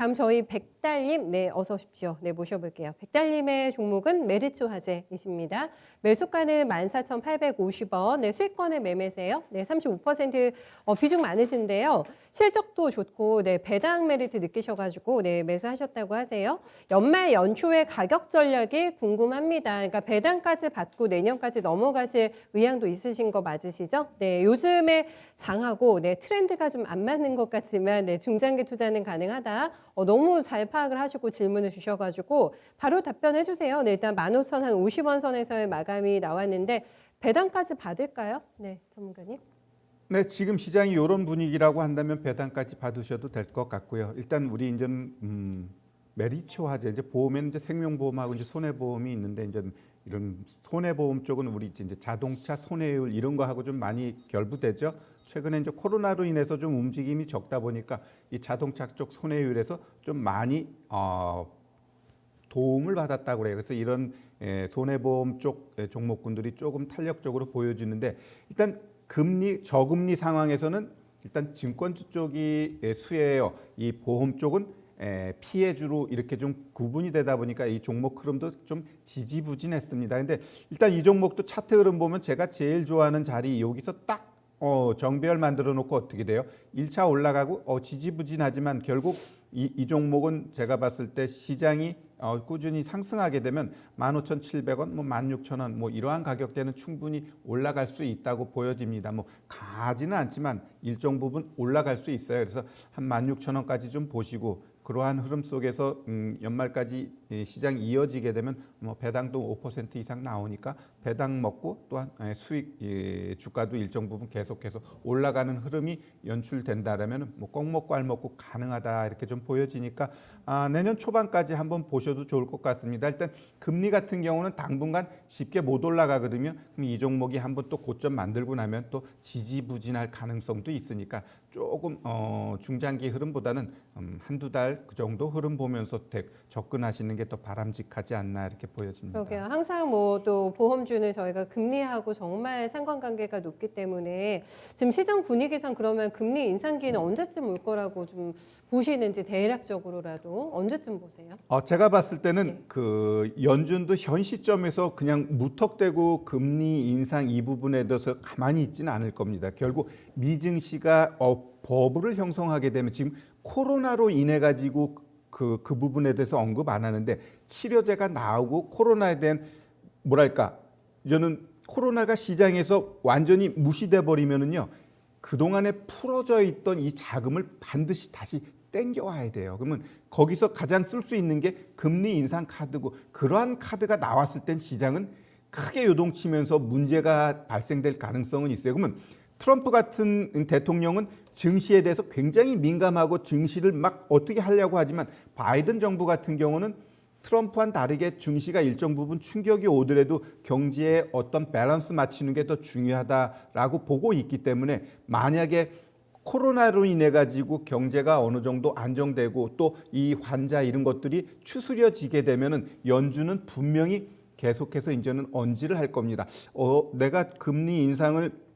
다음 저희 백달님, 네, 어서 오십시오. 네, 모셔볼게요. 백달님의 종목은 메리츠 화재이십니다. 매수가는 14,850원, 네, 수익권의 매매세요. 네, 35% 비중 많으신데요. 실적도 좋고, 네, 배당 메리트 느끼셔가지고, 네, 매수하셨다고 하세요. 연말 연초의 가격 전략이 궁금합니다. 그러니까 배당까지 받고 내년까지 넘어가실 의향도 있으신 거 맞으시죠? 네, 요즘에 장하고, 네, 트렌드가 좀 안 맞는 것 같지만, 네, 중장기 투자는 가능하다. 너무 잘 파악을 하시고 질문을 주셔가지고 바로 답변해 주세요. 네, 일단 15,050원 선에서의 마감이 나왔는데 배당까지 받을까요? 네, 전문가님. 네, 지금 시장이 이런 분위기라고 한다면 배당까지 받으셔도 될 것 같고요. 일단 우리 이제 메리츠 화재 이제 보험에는 이제 생명보험하고 이제 손해보험이 있는데 이제 이런 손해보험 쪽은 우리 이제 자동차 손해율 이런 거하고 좀 많이 결부되죠. 최근에 이제 코로나로 인해서 좀 움직임이 적다 보니까 이 자동차 쪽 손해율에서 좀 많이 도움을 받았다고 그래요. 그래서 이런 손해보험 쪽 종목군들이 조금 탄력적으로 보여지는데 일단 금리 저금리 상황에서는 일단 증권주 쪽이 수혜예요. 이 보험 쪽은 피해주로 이렇게 좀 구분이 되다 보니까 이 종목 흐름도 좀 지지부진했습니다. 근데 일단 이 종목도 차트 흐름 보면 제가 제일 좋아하는 자리 여기서 딱 정배열 만들어 놓고 어떻게 돼요? 1차 올라가고 지지부진하지만 결국 이 종목은 제가 봤을 때 시장이 꾸준히 상승하게 되면 15,700원, 뭐 16,000원 뭐 이러한 가격대는 충분히 올라갈 수 있다고 보여집니다. 뭐 가지는 않지만 일정 부분 올라갈 수 있어요. 그래서 한 16,000원까지 좀 보시고 그러한 흐름 속에서 연말까지 시장이 이어지게 되면 뭐 배당도 5% 이상 나오니까 배당 먹고 또한 수익 주가도 일정 부분 계속해서 올라가는 흐름이 연출된다라면 뭐 꼭 먹고 알 먹고 가능하다 이렇게 좀 보여지니까 내년 초반까지 한번 보셔도 좋을 것 같습니다. 일단 금리 같은 경우는 당분간 쉽게 못 올라가거든요. 그럼 이 종목이 한번 또 고점 만들고 나면 또 지지부진할 가능성도 있으니까 조금 중장기 흐름보다는 한두 달 그 정도 흐름 보면서 접근하시는 게 더 바람직하지 않나 이렇게 보여집니다. 그러게요. 항상 뭐 또 보험주는 저희가 금리하고 정말 상관관계가 높기 때문에 지금 시장 분위기상 그러면 금리 인상기는 언제쯤 올 거라고 좀 보시는지 대략적으로라도 언제쯤 보세요? 제가 봤을 때는 네. 그 연준도 현 시점에서 그냥 무턱대고 금리 인상 이 부분에 대해서 가만히 있지는 않을 겁니다. 결국 미증시가 버블을 형성하게 되면 지금 코로나로 인해 가지고 그 부분에 대해서 언급 안 하는데 치료제가 나오고 코로나에 대한 뭐랄까 저는 코로나가 시장에서 완전히 무시돼 버리면은요 그동안에 풀어져 있던 이 자금을 반드시 다시 땡겨와야 돼요. 그러면 거기서 가장 쓸 수 있는 게 금리 인상 카드고 그러한 카드가 나왔을 땐 시장은 크게 요동치면서 문제가 발생될 가능성은 있어요. 그러면 트럼프 같은 대통령은 증시에 대해서 굉장히 민감하고 증시를 막 어떻게 하려고 하지만 바이든 정부 같은 경우는 트럼프와는 다르게 증시가 일정 부분 충격이 오더라도 경제에 어떤 밸런스 맞추는 게 더 중요하다라고 보고 있기 때문에 만약에 코로나로 인해 가지고 경제가 어느 정도 안정되고 또 이 환자 이런 것들이 추스려지게 되면은 연준은 분명히 계속해서 이제는 언지를 할 겁니다. 내가 금리 인상을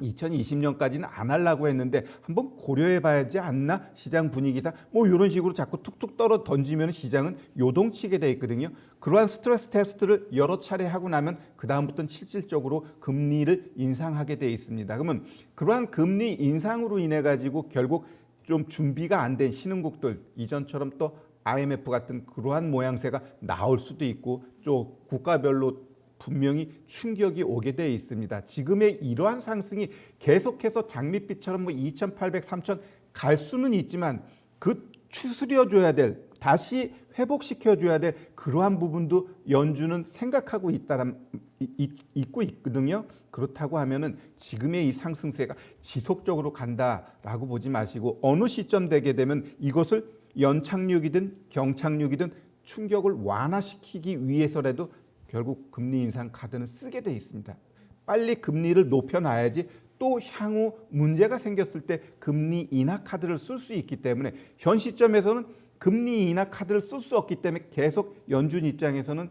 2020년까지는 안 하려고 했는데 한번 고려해 봐야지 않나 시장 분위기다 뭐 이런 식으로 자꾸 툭툭 떨어 던지면 시장은 요동치게 돼 있거든요. 그러한 스트레스 테스트를 여러 차례 하고 나면 그 다음부터는 실질적으로 금리를 인상하게 돼 있습니다. 그러면 그러한 금리 인상으로 인해 가지고 결국 좀 준비가 안 된 신흥국들 이전처럼 또 IMF 같은 그러한 모양새가 나올 수도 있고 또 국가별로 분명히 충격이 오게 돼 있습니다. 지금의 이러한 상승이 계속해서 장밋빛처럼 뭐 2,800, 3,000 갈 수는 있지만 그 추스려줘야 될 다시 회복시켜줘야 될 그러한 부분도 연준은 생각하고 있고 있거든요. 그렇다고 하면은 지금의 이 상승세가 지속적으로 간다라고 보지 마시고 어느 시점 되게 되면 이것을 연착륙이든 경착륙이든 충격을 완화시키기 위해서라도 결국 금리 인상 카드는 쓰게 돼 있습니다. 빨리 금리를 높여놔야지 또 향후 문제가 생겼을 때 금리 인하 카드를 쓸 수 있기 때문에 현 시점에서는 금리 인하 카드를 쓸 수 없기 때문에 계속 연준 입장에서는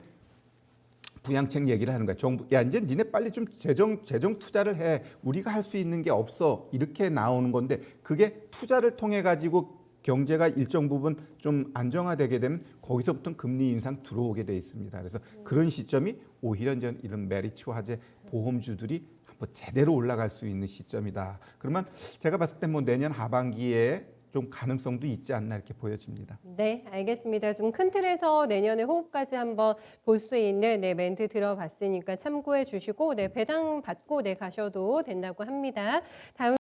부양책 얘기를 하는 거야. 정부, 야 이제 니네 빨리 좀 재정 투자를 해. 우리가 할 수 있는 게 없어. 이렇게 나오는 건데 그게 투자를 통해 가지고 경제가 일정 부분 좀 안정화되게 되면 거기서부터 금리 인상 들어오게 돼 있습니다. 그래서 그런 시점이 오히려 이제 이런 메리츠 화재 보험주들이 한번 제대로 올라갈 수 있는 시점이다. 그러면 제가 봤을 때 뭐 내년 하반기에 좀 가능성도 있지 않나 이렇게 보여집니다. 네, 알겠습니다. 좀 큰 틀에서 내년에 호흡까지 한번 볼 수 있는 네, 멘트 들어봤으니까 참고해 주시고 네, 배당 받고 네, 가셔도 된다고 합니다. 다음